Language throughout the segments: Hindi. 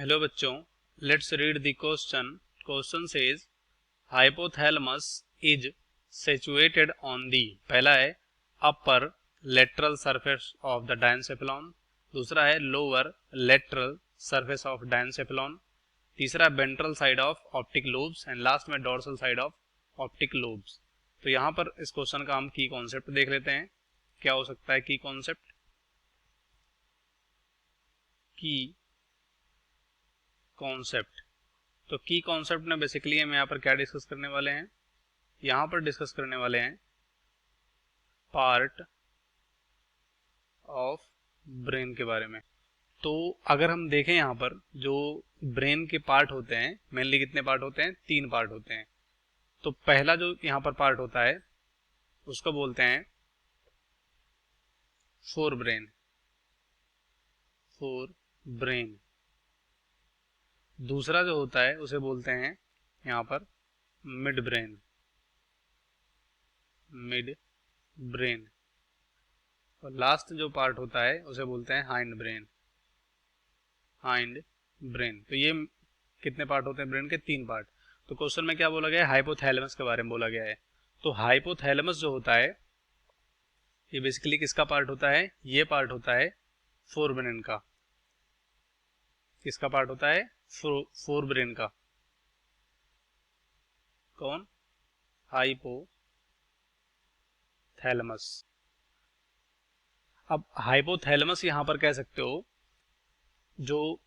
हेलो बच्चों, let's read the question. Question says hypothalamus is situated on the. पहला है upper lateral surface of the diencephalon, दूसरा है lower lateral surface of diencephalon, तीसरा ventral side of optic lobes and last में dorsal side of optic lobes. तो यहाँ पर इस क्वेश्चन का हम की कॉन्सेप्ट देख लेते हैं। क्या हो सकता है की कॉन्सेप्ट? की कॉन्सेप्ट, तो की कॉन्सेप्ट में बेसिकली हम यहाँ पर क्या डिस्कस करने वाले हैं? यहाँ पर डिस्कस करने वाले हैं पार्ट ऑफ ब्रेन के बारे में। तो अगर हम देखें यहाँ पर जो ब्रेन के पार्ट होते हैं, मेनली कितने पार्ट होते हैं? 3 पार्ट होते हैं। तो पहला जो यहाँ पर पार्ट होता है उसको बोलते हैं फोर ब्रेन। दूसरा जो होता है उसे बोलते हैं यहाँ पर मिड ब्रेन। और लास्ट जो पार्ट होता है उसे बोलते हैं हाइंड ब्रेन। तो ये कितने पार्ट होते हैं ब्रेन के? 3 पार्ट। तो क्वेश्चन में क्या बोला गया है? हाइपोथैलेमस के बारे में बोला गया है। तो हाइपोथैलेमस जो होता है ये बेसिकली किसका पार्ट होता है? ये पार्ट होता है फोर ब्रेन का। किसका पार्ट होता है? फोर ब्रेन का। कौन? हाइपोथैलेमस। अब हाइपोथैलेमस यहां पर कह सकते हो जो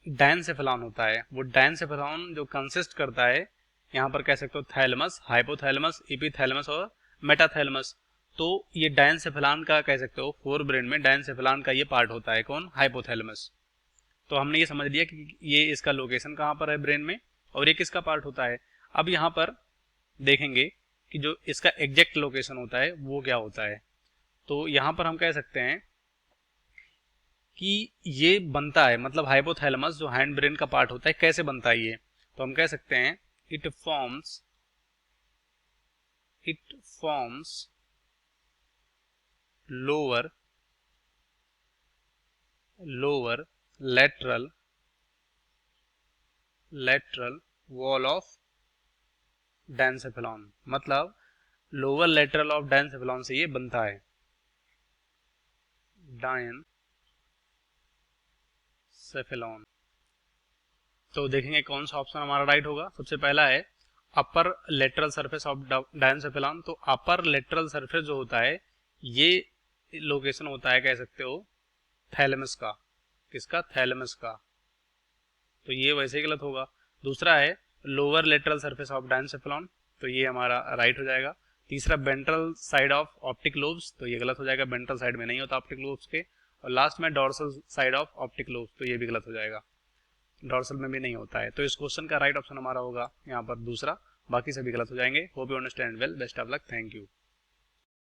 डायनसेफेलॉन होता है, वो डायनसेफेलॉन जो कंसिस्ट करता है, यहाँ पर कह सकते हो थैलेमस, हाइपोथैलेमस, एपिथैलेमस और मेटाथैलेमस। तो ये डायनसेफेलॉन का कह सकते हो, फोर ब्रेन में डायनसेफेलॉन का ये पार्ट होता है। कौन? हाइपोथैलेमस। तो हमने ये समझ लिया कि ये इसका लोकेशन कहाँ पर है ब्रेन में और ये किसका पार्ट होता है। अब यहाँ पर देखेंगे कि जो इसका एग्जैक्ट लोकेशन होता है वो क्या होता है। तो यहाँ पर हम कह सकते हैं कि ये बनता है, मतलब हाइपोथैलेमस जो हैंड ब्रेन का पार्ट होता है कैसे बनता है ये। तो हम कह सकते हैं it forms lower lateral wall of diencephalon, मतलब लोअर लेटरल ऑफ डायनसेफेलॉन से ये बनता है। डायनसेफेलॉन। तो देखेंगे कौन सा ऑप्शन हमारा राइट होगा। सबसे पहला है upper lateral surface of diencephalon. तो अपर लेटरल सरफेस जो होता है ये लोकेशन होता है, कह सकते हो, थैलेमस का। किसका? थैलेमस का। तो ये वैसे ही गलत होगा। दूसरा है lower lateral surface of diencephalon, तो ये हमारा राइट हो जाएगा। तीसरा ventral side of optic lobes, तो ये गलत हो जाएगा, वेंट्रल साइड में नहीं होता ऑप्टिक लोब्स के। और लास्ट में dorsal side of optic lobes, तो ये भी गलत हो जाएगा, डोर्सल में भी नहीं होता है। तो इस क्वेश्चन का राइट ऑप्शन हमारा होगा यहाँ पर दूसरा, बाकी सभी गलत हो जाएंगे। Hope you understand well. Best of luck. Thank you.